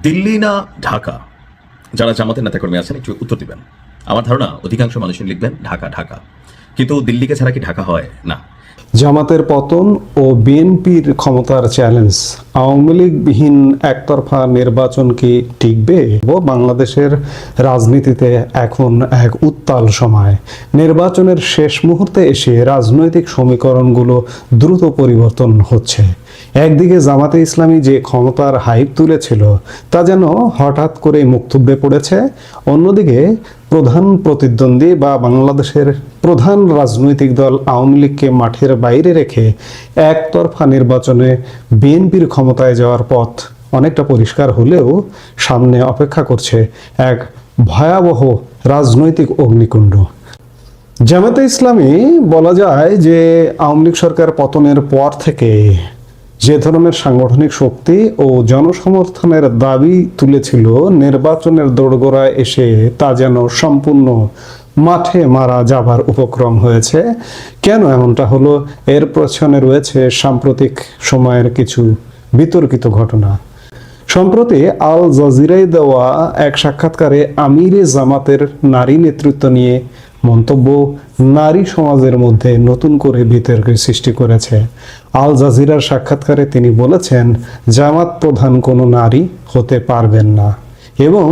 দিল্লি না ঢাকা? যারা জামাতের নেতাকর্মী আছেন একটু উত্তর দিবেন। আমার ধারণা অধিকাংশ মানুষই লিখবেন ঢাকা ঢাকা, কিন্তু দিল্লিকে ছাড়া কি ঢাকা হয় না? জামাতের পতন ও বিএনপির ক্ষমতার চ্যালেঞ্জ, আওয়ামী লীগবিহীন একতরফা নির্বাচন কি টিকবে? বাংলাদেশের রাজনীতিতে এখন এক উত্তাল সময়। নির্বাচনের শেষ মুহূর্তে এসে রাজনৈতিক সমীকরণগুলো দ্রুত পরিবর্তন হচ্ছে। একদিকে জামাতে ইসলামী যে ক্ষমতার হাইপ তুলেছিল তা যেন হঠাৎ করে মুক্তব্যে পড়েছে, অন্যদিকে প্রধান প্রতিদ্বন্দ্বী বা বাংলাদেশের প্রধান রাজনৈতিক দল আওয়ামী লীগকে মাঠের বাইরে রেখে একতরফা নির্বাচনে বিএনপির ক্ষমতায় যাওয়ার পথ অনেকটা পরিষ্কার হলেও সামনে অপেক্ষা করছে এক ভয়াবহ রাজনৈতিক অগ্নিকুণ্ড। জামাতে ইসলামী বলা যায় যে আওয়ামী লীগ সরকার পতনের পর থেকে যে ধরনের সাংগঠনিক শক্তি ও জনসমর্থনের দাবি তুলেছিল, নির্বাচনের দোরগোড়ায় এসে তা যেন সম্পূর্ণ মাঠে মারা যাবার উপক্রম হয়েছে। কেন এমনটা হলো? এর পেছনে রয়েছে সাম্প্রতিক সময়ের কিছু বিতর্কিত ঘটনা। সম্প্রতি আল জাজিরায় দেওয়া এক সাক্ষাৎকারে আমিরে জামাতের নারী নেতৃত্ব নিয়ে মন্তব্য নারী সমাজের মধ্যে নতুন করে বিতর্কের সৃষ্টি করেছে। আল জাজিরার সাক্ষাৎকারে তিনি বলেছেন, জামাত প্রধান কোনো নারী হতে পারবেন না, এবং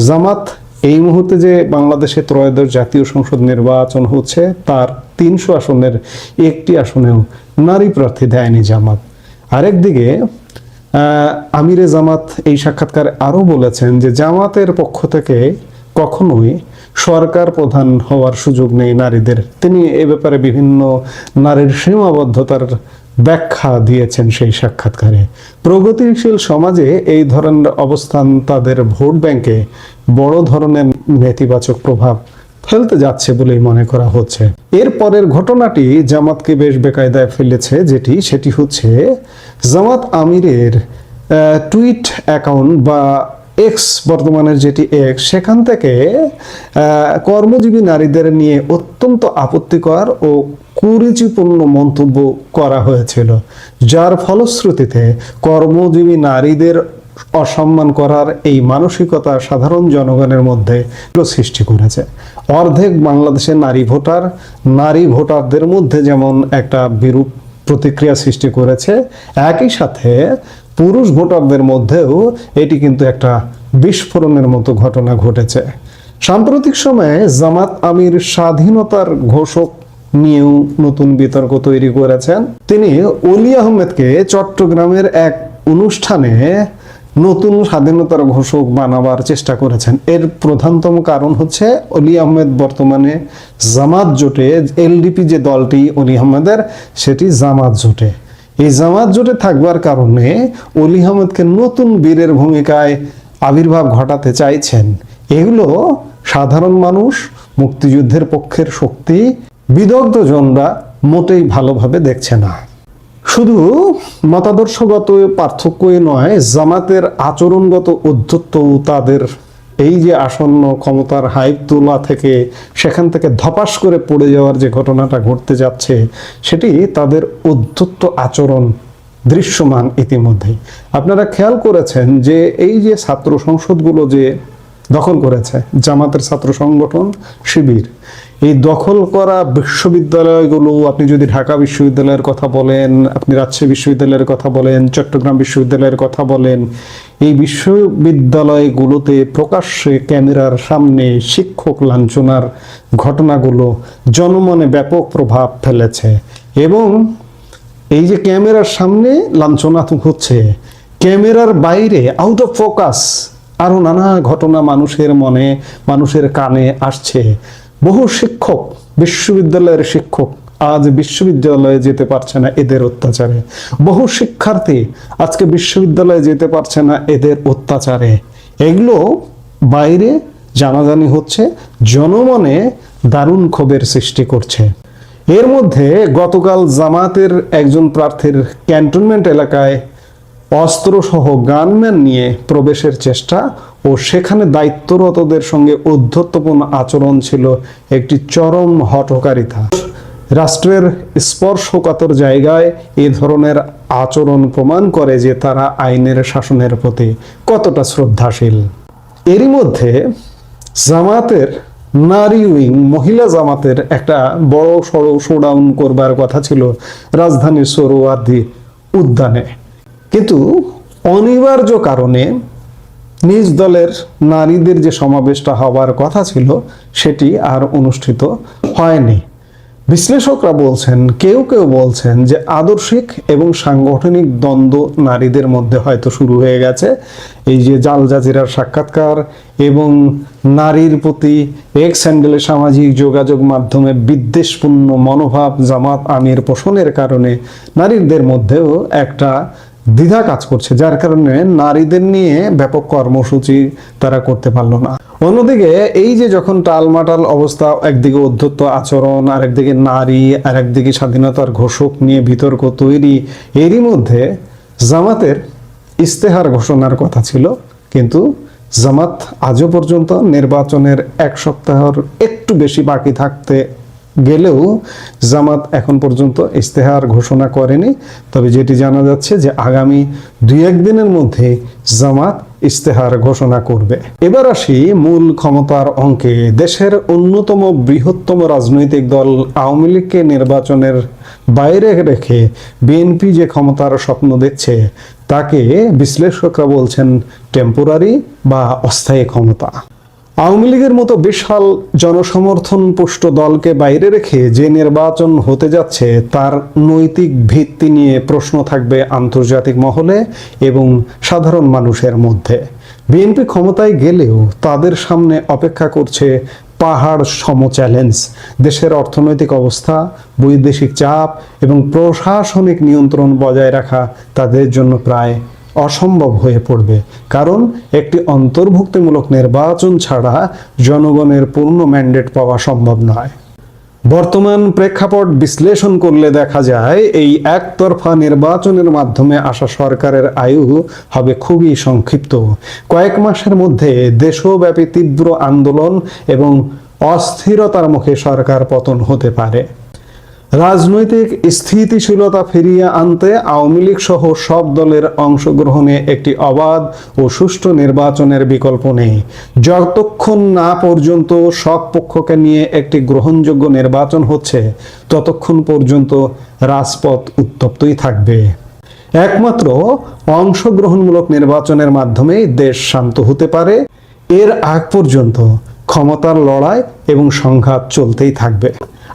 জামাত এই মুহূর্তে যে বাংলাদেশে ত্রয়োদশ জাতীয় সংসদ নির্বাচন হচ্ছে তার 300 আসনের একটি আসনেও নারী প্রার্থী দেয়নি জামাত। আরেকদিকে আমিরে জামাত এই সাক্ষাৎকারে আরো বলেছেন যে জামাতের পক্ষ থেকে কখনোই সরকার প্রধান হওয়ার সুযোগ নেই নারীদের। তিনি এ ব্যাপারে বিভিন্ন নারীর সীমাবদ্ধতার ব্যাখ্যা দিয়েছেন সেই সাক্ষাৎকারে। প্রগতিশীল সমাজে এই ধরনের অবস্থান তাদের ভোট ব্যাংকে বড় ধরনের নেতিবাচক প্রভাব ফেলতে যাচ্ছে বলেই মনে করা হচ্ছে। এরপরের ঘটনাটি জামাতকে বেশ বেকায়দায় ফেলেছে, সেটি হচ্ছে জামাত আমিরের টুইট অ্যাকাউন্ট বা এক্স, বর্তমানের যেটি এক্স, সেখান থেকে কর্মজীবী নারীদের নিয়ে অত্যন্ত আপত্তিকর ও কুরুচিপূর্ণ মন্তব্য করা হয়েছিল, যার ফলশ্রুতিতে কর্মজীবী নারীদের অসম্মান করার এই মানসিকতা সাধারণ জনগণের মধ্যে সৃষ্টি করেছে। অর্ধেক বাংলাদেশের নারী ভোটারদের মধ্যে যেমন একটা বিরূপ প্রতিক্রিয়া সৃষ্টি করেছে, একই সাথে পুরুষ ভোটারদের মধ্যেও এটি কিন্তু একটা বিস্ফোরণের মতো ঘটনা ঘটেছে। সাম্প্রতিক সময়ে জামাত আমির স্বাধীনতার ঘোষক নিয়েও নতুন বিতর্ক তৈরি করেছেন। তিনি অলি আহমেদকে চট্টগ্রামের এক অনুষ্ঠানে নতুন স্বাধীনতার ঘোষক বানাবার চেষ্টা করেছেন। এর প্রধানতম কারণ হচ্ছে অলি আহমেদ বর্তমানে জামাত জোটে, এলডিপি যে দলটি অলি আহমেদের, সেটি জামাত জোটে। এই জামাত জোটে থাকবার কারণে অলি আহমেদকে নতুন বীরের ভূমিকায় আবির্ভাব ঘটাতে চাইছেন। এগুলো সাধারণ মানুষ, মুক্তিযুদ্ধের পক্ষের শক্তি, বিদগ্ধ জনরা মোটেই ভালোভাবে দেখছে না। শুধু মতাদর্শগত পার্থক্যই নয়, জামাতের আচরণগত ঔদ্ধত্য, তাদের এই যে আসন্ন ক্ষমতার হাইপ তোলা থেকে সেখান থেকে ধপাস করে পড়ে যাওয়ার যে ঘটনাটা ঘটতে যাচ্ছে, সেটি তাদের ঔদ্ধত্য আচরণ দৃশ্যমান ইতিমধ্যেই। আপনারা খেয়াল করেছেন যে এই যে ছাত্র সংসদগুলো যে দখল করেছে জামাতের ছাত্র সংগঠন শিবির, এই দখল করা বিশ্ববিদ্যালয়গুলো, আপনি যদি ঢাকা বিশ্ববিদ্যালয়ের কথা বলেন, আপনি রাজশাহী বিশ্ববিদ্যালয়ের কথা বলেন, চট্টগ্রাম বিশ্ববিদ্যালয়ের কথা বলেন, এই বিশ্ববিদ্যালয়গুলোতে প্রকাশ্যে ক্যামেরার সামনে শিক্ষক লাঞ্ছনার ঘটনাগুলো জনমনে ব্যাপক প্রভাব ফেলেছে। এবং এই যে ক্যামেরার সামনে লাঞ্ছনা হচ্ছে, ক্যামেরার বাইরে আউট অফ ফোকাস আরো নানা ঘটনা মানুষের মনে, মানুষের কানে আসছে। বহু শিক্ষক, বিশ্ববিদ্যালয়ের শিক্ষক আজ বিশ্ববিদ্যালয়ে যেতে পারছে না এদের অত্যাচারে। বহু শিক্ষার্থী আজকে বিশ্ববিদ্যালয়ে যেতে পারছে না এদের অত্যাচারে। এগুলো বাইরে জানাজানি হচ্ছে, জনমনে দারুণ ক্ষোভের সৃষ্টি করছে। এর মধ্যে গতকাল জামাতের একজন প্রার্থীর ক্যান্টনমেন্ট এলাকায় অস্ত্রসহ গানম্যান নিয়ে প্রবেশের চেষ্টা ও সেখানে দায়িত্বরতদের সঙ্গে ঔদ্ধত্যপূর্ণ আচরণ ছিল একটি চরম হঠকারিতা। রাষ্ট্রের স্পর্শকাতর জায়গায় এ ধরনের আচরণ প্রমাণ করে যে তারা আইনের শাসনের প্রতি কতটা শ্রদ্ধাশীল। এরই মধ্যে জামাতের নারী উইং, মহিলা জামাতের একটা বড় সড়ো শোডাউন করবার কথা ছিল রাজধানীর সোহরাওয়ার্দী উদ্যানে, কিন্তু অনিবার্য কারণে নিজ দলের নারীদের যে সমাবেশটা হওয়ার কথা ছিল সেটি আর অনুষ্ঠিত হয়নি। বিশ্লেষকরা বলছেন, কেউ কেউ বলছেন যে আদর্শিক এবং সাংগঠনিক দ্বন্দ্ব নারীদের মধ্যে হয়তো শুরু হয়ে গেছে। এই যে জাল জাজিরার সাক্ষাৎকার এবং নারীর প্রতি এক্স হ্যান্ডেলে সামাজিক যোগাযোগ মাধ্যমে বিদ্বেষপূর্ণ মনোভাব জামাত আমির পোষণের কারণে নারীদের মধ্যেও একটা দ্বিধা কাজ করছে, যার কারণে নারীদের নিয়ে ব্যাপক কর্মসূচি তারা করতে পারলো না। অন্যদিকে এই যে যখন টালমাটাল অবস্থা, একদিকে অধ্যত্ত আচরণ, আর একদিকে নারী, আর একদিকে স্বাধীনতার ঘোষক নিয়ে বিতর্ক তৈরি, এরই মধ্যে জামাতের ইস্তেহার ঘোষণার কথা ছিল, কিন্তু জামাত আজও পর্যন্ত নির্বাচনের 1 সপ্তাহের একটু বেশি বাকি থাকতে গেলেও জামাত এখন পর্যন্ত ইস্তেহার ঘোষণা করেনি। তবে যেটি জানা যাচ্ছে যে আগামী 2-1 দিনের মধ্যে জামাত ইস্তেহার ঘোষণা করবে। এবার আসি মূল ক্ষমতার অঙ্কে। দেশের অন্যতম বৃহত্তম রাজনৈতিক দল আওয়ামী লীগকে নির্বাচনের বাইরে রেখে বিএনপি যে ক্ষমতার স্বপ্ন দেখছে তাকে বিশ্লেষকরা বলছেন টেম্পোরারি বা অস্থায়ী ক্ষমতা। আওয়ামী লীগের মতো বিশাল জনসমর্থন পুষ্ট দলকে বাইরে রেখে যে নির্বাচন হতে যাচ্ছে তার নৈতিক ভিত্তি নিয়ে প্রশ্ন থাকবে আন্তর্জাতিক মহলে এবং সাধারণ মানুষের মধ্যে। বিএনপি ক্ষমতায় গেলেও তাদের সামনে অপেক্ষা করছে পাহাড় সম চ্যালেঞ্জ। দেশের অর্থনৈতিক অবস্থা, বৈদেশিক চাপ এবং প্রশাসনিক নিয়ন্ত্রণ বজায় রাখা তাদের জন্য প্রায় অসম্ভব হয়ে পড়বে, কারণ একটি অন্তর্ভুক্তিমূলক নির্বাচন ছাড়া জনগণের পূর্ণ ম্যান্ডেট পাওয়া সম্ভব নয়। বর্তমান প্রেক্ষাপট বিশ্লেষণ করলে দেখা যায় এই একতরফা নির্বাচনের মাধ্যমে আসা সরকারের আয়ু হবে খুবই সংক্ষিপ্ত। কয়েক মাসের মধ্যে দেশব্যাপী তীব্র আন্দোলন এবং অস্থিরতার মুখে সরকার পতন হতে পারে। রাজনৈতিক স্থিতিশীলতা ফিরিয়ে আনতে আওয়ামী লীগ সহ সব দলের অংশগ্রহণে একটি অবাধ ও সুষ্ঠু নির্বাচনের বিকল্প নেই। যতক্ষণ না পর্যন্ত সব পক্ষকে নিয়ে একটি গ্রহণযোগ্য নির্বাচন হচ্ছে ততক্ষণ পর্যন্ত রাজপথ উত্তপ্তই থাকবে। একমাত্র অংশগ্রহণমূলক নির্বাচনের মাধ্যমেই দেশ শান্ত হতে পারে। এর আগ পর্যন্ত ক্ষমতার লড়াই এবং সংঘাত চলতেই থাকবে।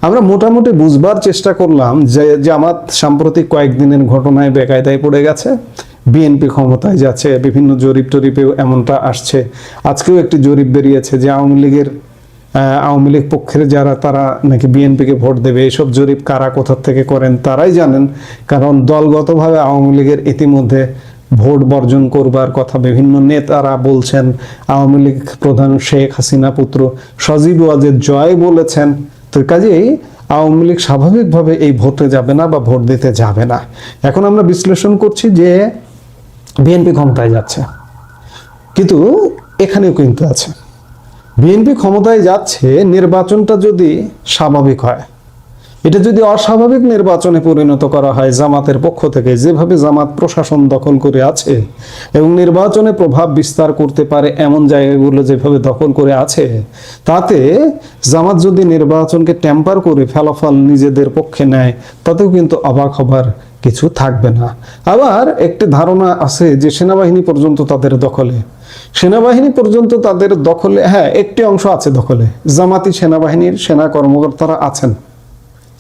আমরা মোটামুটি বুঝবার চেষ্টা করলাম যে জামাত সাম্প্রতিক কয়েকদিনের ঘটনায় বেকায়দায় পড়ে গেছে, বিএনপি ক্ষমতায় যাচ্ছে, বিভিন্ন জরিপ টরিপেও এমনটা আসছে। আজকেও একটি জরিপ বেরিয়েছে যে আওয়ামী লীগ পক্ষের যারা তারা নাকি বিএনপিকে ভোট দেবে। এসব জরিপ কারা কোথা থেকে করেন তারাই জানেন, কারণ দলগতভাবে আওয়ামী লীগের ইতিমধ্যে ভোট বর্জন করবার কথা বিভিন্ন নেতারা বলছেন। আওয়ামী লীগ প্রধান শেখ হাসিনা পুত্র সজীব ওয়াজেদ জয় বলেছেন। তো কাজেই আওয়ামী লীগ স্বাভাবিকভাবে এই ভোটে যাবে না বা ভোট দিতে যাবে না। এখন আমরা বিশ্লেষণ করছি যে বিএনপি ক্ষমতায় যাচ্ছে, কিন্তু এখানেও কিন্তু আছে বিএনপি ক্ষমতায় যাচ্ছে, নির্বাচনটা যদি স্বাভাবিক হয়, এটা যদি অস্বাভাবিক নির্বাচনে পরিণত করা হয় জামাতের পক্ষ থেকে, যেভাবে জামাত প্রশাসন দখল করে আছে এবং নির্বাচনে প্রভাব বিস্তার করতে পারে এমন জায়গাগুলো যেভাবে দখল করে আছে, তাতে জামাত যদি নির্বাচনকে টেম্পার করে ফলাফল নিজেদের পক্ষে নেয় তাতেও কিন্তু অবাক হবার কিছু থাকবে না। আবার একটি ধারণা আছে যে সেনাবাহিনী পর্যন্ত তাদের দখলে, হ্যাঁ একটি অংশ আছে দখলে, জামাতি সেনাবাহিনীর সেনা কর্মকর্তারা আছেন,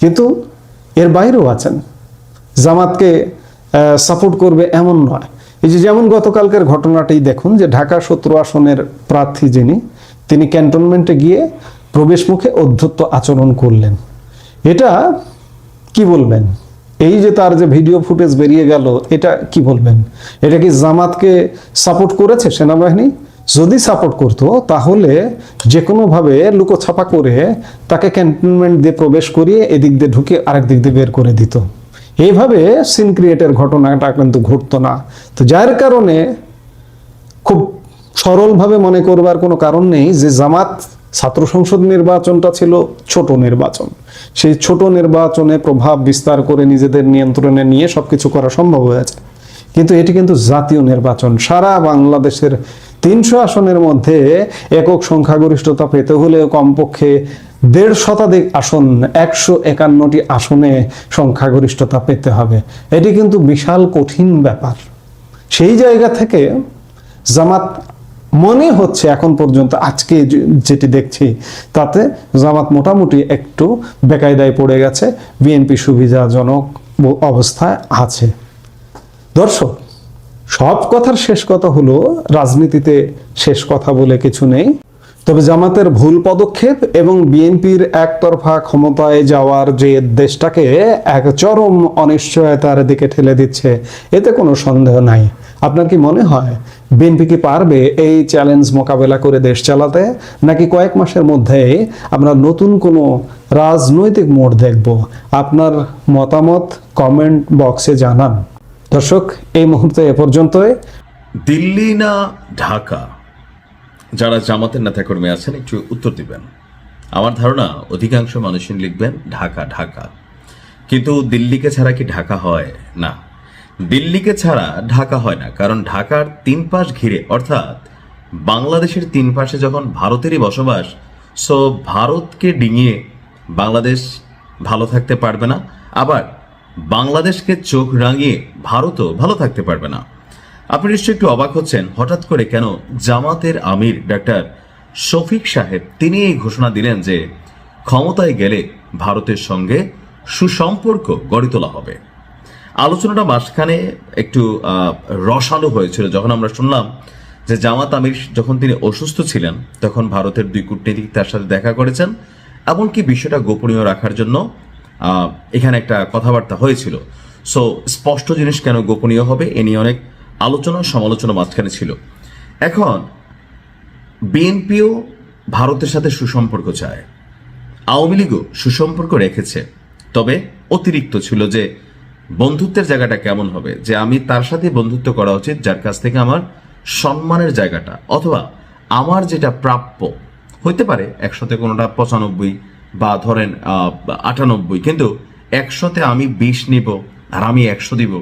কিন্তু এর বাইরেও আছেন। জামাতকে সাপোর্ট করবে এমন নয়। এই যে যেমন গতকালকের ঘটনাটি দেখুন, যে ঢাকা 17 আসনের প্রার্থী তিনি ক্যান্টনমেন্টে গিয়ে প্রবেশ মুখে অধ্যত্ত আচরণ করলেন। এটা কি বলবেন? এই যে তার যে ভিডিও ফুটেজ বেরিয়ে গেল, এটা কি বলবেন? এটা কি জামাতকে সাপোর্ট করেছে সেনাবাহিনী? যদি সাপোর্ট করতো তাহলে যে কোনোভাবে লুকোছাপা করে তাকে ক্যান্টনমেন্ট দিয়ে প্রবেশ করিয়ে এদিক দিয়ে ঢুকে আরেক দিক দিয়ে বের করে দিত। এইভাবে সিন ক্রিয়েটের ঘটনাটা কিন্তু ঘটতো না। তো যার কারণে খুব সরলভাবে মনে করবার কোনো কারণ নেই যে জামাত ছাত্র সংসদ নির্বাচনটা ছিল ছোট নির্বাচন। সেই ছোট নির্বাচনে প্রভাব বিস্তার করে নিজেদের নিয়ন্ত্রণে নিয়ে সবকিছু করা সম্ভব হয়েছে। কিন্তু এটি কিন্তু জাতীয় নির্বাচন। সারা বাংলাদেশের 300 আসনের মধ্যে একক সংখ্যাগরিষ্ঠতা পেতে হলে কমপক্ষে 1.5 শতাধিক আসন, 151টি আসনে সংখ্যাগরিষ্ঠতা পেতে হবে। এটি কিন্তু বিশাল কঠিন ব্যাপার। সেই জায়গা থেকে জামাত মনে হচ্ছে এখন পর্যন্ত আজকে যেটি দেখছি তাতে জামাত মোটামুটি একটু বেকায়দায় পড়ে গেছে, বিএনপি সুবিধাজনক অবস্থায় আছে। দর্শক, সব কথার শেষ কথা হলো, রাজনীতিতে শেষ কথা বলে কিছু নেই। তবে জামাতের ভুল পদক্ষেপ এবং বিএনপির একতরফা ক্ষমতায় যাওয়ার যে দেশটাকে এক চরম অনিশ্চয়তার দিকে ঠেলে দিচ্ছে, এতে কোনো সন্দেহ নাই। আপনার কি মনে হয় বিএনপি কি পারবে এই চ্যালেঞ্জ মোকাবেলা করে দেশ চালাতে, নাকি কয়েক মাসের মধ্যে আমরা নতুন কোনো রাজনৈতিক মোড় দেখব? আপনার মতামত কমেন্ট বক্সে জানান। দর্শক, এই মুহূর্তে এ পর্যন্তই। দিল্লি না ঢাকা? যারা জামাতের নেতাকর্মী আছেন একটু উত্তর দিবেন। আমার ধারণা অধিকাংশ মানুষই লিখবেন ঢাকা ঢাকা। কিন্তু দিল্লিকে ছাড়া কি ঢাকা হয়? না, দিল্লিকে ছাড়া ঢাকা হয় না। কারণ ঢাকার 3 পাশ ঘিরে, অর্থাৎ বাংলাদেশের 3 পাশে যখন ভারতেরই বসবাস, সো ভারতকে ডিঙিয়ে বাংলাদেশ ভালো থাকতে পারবে না, আবার বাংলাদেশকে চোখ রাঙিয়ে ভারতও ভালো থাকতে পারবে না। আপনি নিশ্চয়ই একটু অবাক হচ্ছেন হঠাৎ করে কেন জামাতের আমির ডাক্তার শফিক সাহেব তিনি এই ঘোষণা দিলেন যে ক্ষমতায় গেলে ভারতের সঙ্গে সুসম্পর্ক গড়ে তোলা হবে। আলোচনাটা মাঝখানে একটু রসালো হয়েছিল যখন আমরা শুনলাম যে জামাত আমির যখন তিনি অসুস্থ ছিলেন তখন ভারতের 2 কূটনীতিক তার সাথে দেখা করেছেন, এমনকি বিষয়টা গোপনীয় রাখার জন্য এখানে একটা কথাবার্তা হয়েছিল। সো স্পষ্ট জিনিস কেন গোপনীয় হবে এ নিয়ে অনেক আলোচনা সমালোচনা মাঝখানে ছিল। এখন বিএনপিও ভারতের সাথে সুসম্পর্ক চায়, আওয়ামী লীগও সুসম্পর্ক রেখেছে, তবে অতিরিক্ত ছিল যে বন্ধুত্বের জায়গাটা কেমন হবে, যে আমি তার সাথে বন্ধুত্ব করা উচিত যার কাছ থেকে আমার সম্মানের জায়গাটা অথবা আমার যেটা প্রাপ্য হইতে পারে 100তে কোনোটা 95 বা ধরেন 98, কিন্তু 100তে আমি 20 নিব আর আমি 100 দিব,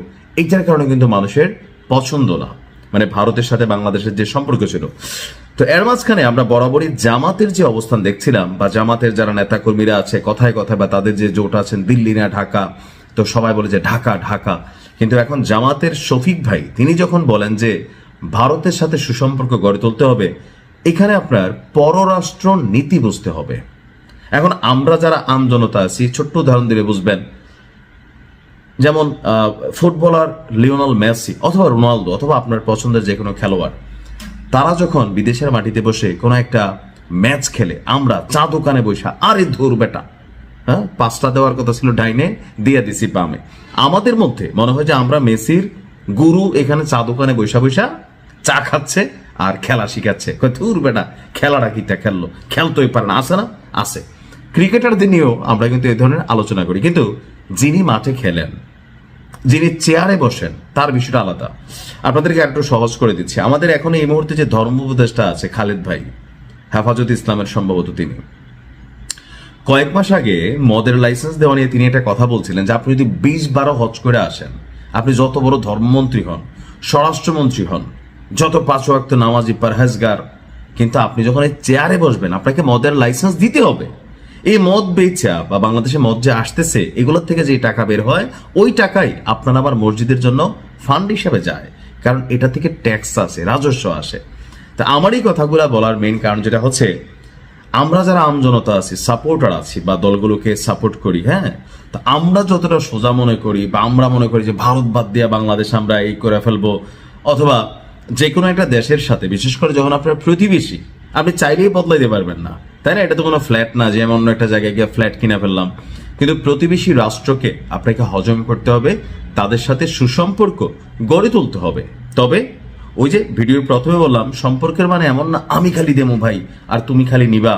এইটার কারণে কিন্তু মানুষের পছন্দ না, মানে ভারতের সাথে বাংলাদেশের যে সম্পর্ক ছিল। তো এর মাঝখানে আমরা বরাবরই জামাতের যে অবস্থান দেখছিলাম বা জামাতের যারা নেতাকর্মীরা আছে কথায় কথায় বা তাদের যে জোট আছেন দিল্লি না ঢাকা, তো সবাই বলে যে ঢাকা ঢাকা। কিন্তু এখন জামাতের শফিক ভাই তিনি যখন বলেন যে ভারতের সাথে সুসম্পর্ক গড়ে তুলতে হবে, এখানে আপনার পররাষ্ট্র নীতি বুঝতে হবে। এখন আমরা যারা আমজনতা আছি ছোট্ট উদাহরণ দিলে বুঝবেন, যেমন ফুটবলার লিওনেল মেসি অথবা রোনালদো অথবা আপনার পছন্দের যে কোনো খেলোয়াড়, তারা যখন বিদেশের মাটিতে বসে কোনো একটা ম্যাচ খেলে আমরা চা দোকানে বসে আরে ধুর বেটা, হ্যাঁ 5টা দেওয়ার কথা ছিল ডাইনে দিয়ে দিছি বামে, আমাদের মধ্যে মনে হয় যে আমরা মেসির গুরু এখানে চা দোকানে বৈশা বৈশা চা খাচ্ছে আর খেলা শিখাচ্ছে। ধুর বেটা খেলাটা কিটা খেললো, খেলতেই পারে না, আছে না আছে। ক্রিকেটারদের নিয়েও আমরা কিন্তু এই ধরনের আলোচনা করি, কিন্তু যিনি মাঠে খেলেন, যিনি চেয়ারে বসেন তার বিষয়টা আলাদা। আপনাদেরকে একটু সহজ করে দিচ্ছি। আমাদের এখন এই মুহূর্তে যে ধর্ম উপদেষ্টা আছে খালেদ ভাই, হেফাজত ইসলামের সম্ভবত, তিনি কয়েক মাস আগে মদের লাইসেন্স দেওয়া নিয়ে তিনি একটা কথা বলছিলেন যে আপনি যদি 20-12 হজ করে আসেন, আপনি যত বড় ধর্মমন্ত্রী হন, স্বরাষ্ট্রমন্ত্রী হন, যত 5 ওয়াক্ত নামাজি পরহেজগার, কিন্তু আপনি যখন এই চেয়ারে বসবেন আপনাকে মদের লাইসেন্স দিতে হবে। এই মদ বেচা বা বাংলাদেশে মদ যে আসতেছে এগুলোর থেকে যে টাকা বের হয় ওই টাকাই আপনার আবার মসজিদের জন্য ফান্ড হিসেবে যায়, কারণ এটা থেকে ট্যাক্স আসে, রাজস্ব আসে। তা আমার এই কথাগুলো বলার মেইন কারণ যেটা হচ্ছে, আমরা যারা আমজনতা আছি, সাপোর্টার আছি বা দলগুলোকে সাপোর্ট করি, হ্যাঁ, তো আমরা যতটা সোজা মনে করি বা আমরা মনে করি যে ভারত বাদ দিয়ে বাংলাদেশ আমরা এই করে ফেলবো, অথবা যে কোনো একটা দেশের সাথে, বিশেষ করে যখন আপনার প্রতিবেশী, আপনি চাইলেই বদলাইতে পারবেন না, তাই না? এটা তো কোনো ফ্ল্যাট না যে অন্য একটা জায়গায় গিয়ে ফ্ল্যাট কিনে ফেললাম। কিন্তু প্রতিবেশী রাষ্ট্রকে আপনাকে হজম করতে হবে, তাদের সাথে সুসম্পর্ক গড়ে তুলতে হবে। তবে ওই যে ভিডিওর প্রথমে বললাম, সম্পর্কের মানে এমন না আমি খালি দেবো ভাই আর তুমি খালি নিবা,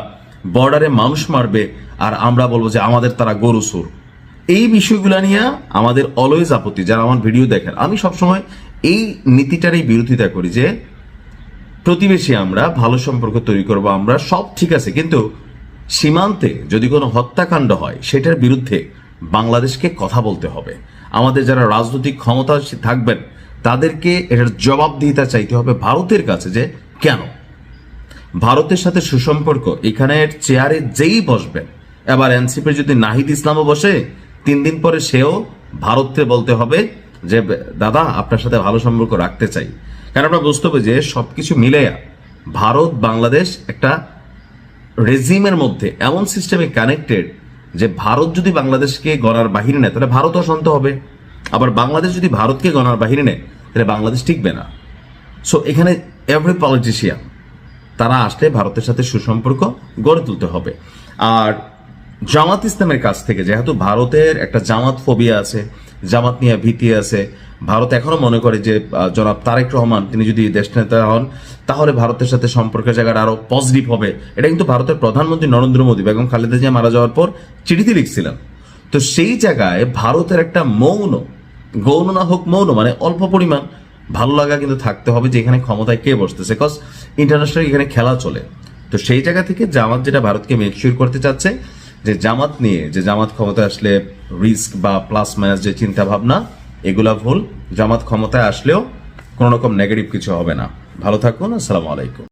বর্ডারে মানুষ মারবে আর আমরা বলবো যে আমাদের তারা গরু সুর। এই বিষয়গুলো নিয়ে আমাদের অলওয়েজ আপত্তি। যারা আমার ভিডিও দেখেন, আমি সবসময় এই নীতিটারই বিরোধিতা করি যে প্রতিবেশী আমরা, ভালো সম্পর্ক তৈরি করব আমরা, সব ঠিক আছে, কিন্তু সীমান্তে যদি কোনো হত্যাকাণ্ড হয় সেটার বিরুদ্ধে বাংলাদেশকে কথা বলতে হবে। আমাদের যারা রাজনৈতিক ক্ষমতা থাকবেন তাদেরকে এটার জবাবদিহিতা চাইতে হবে ভারতের কাছে, যে কেন ভারতের সাথে সুসম্পর্ক এখানের চেয়ারে যেই বসবেন, এবার এনসিপির যদি নাহিদ ইসলামও বসে 3 দিন পরে সেও ভারতকে বলতে হবে যে দাদা আপনার সাথে ভালো সম্পর্ক রাখতে চাই। কারণ আমরা বুঝতে হবে যে সবকিছু মিলেয়া ভারত বাংলাদেশ একটা রেজিমের মধ্যে এমন সিস্টেমে কানেক্টেড যে ভারত যদি বাংলাদেশকে গণার বাহিরে নেয় তাহলে ভারত অশান্ত হবে, আবার বাংলাদেশ যদি ভারতকে গণার বাহিরে নেয় তাহলে বাংলাদেশ টিকবে না। সো এখানে এভরি পলিটিশিয়ান তারা আসলে ভারতের সাথে সুসম্পর্ক গড়ে তুলতে হবে। আর জামাত ইসলামের কাছ থেকে, যেহেতু ভারতের একটা জামাত ফোবিয়া আছে, জামাত নিয়ে ভীতি আছে, ভারত এখনো মনে করে যে জনাব তারেক রহমান তিনি যদি দেশ নেতা হন তাহলে ভারতের সাথে সম্পর্কের জায়গাটা আরো পজিটিভ হবে। এটা কিন্তু ভারতের প্রধানমন্ত্রী নরেন্দ্র মোদী বেগম খালেদা জিয়া মারা যাওয়ার পর চিঠিতে লিখছিলেন। তো সেই জায়গায় ভারতের একটা গৌণ না হোক মৌন, মানে অল্প পরিমাণ ভালো লাগা কিন্তু থাকতে হবে যে এখানে ক্ষমতায় কে বসতেছে, বিকজ ইন্টারন্যাশনাল এখানে খেলা চলে। তো সেই জায়গা থেকে জামাত যেটা ভারতকে মেকশিওর করতে চাচ্ছে যে জামাত নিয়ে, যে জামাত ক্ষমতায় আসলে রিস্ক বা প্লাস মাইনাস যে চিন্তা ভাবনা এগুলা ভুল। জামাত ক্ষমতায় আসলেও কোনো রকম নেগেটিভ কিছু হবে না। ভালো থাকুন, আসসালামু আলাইকুম।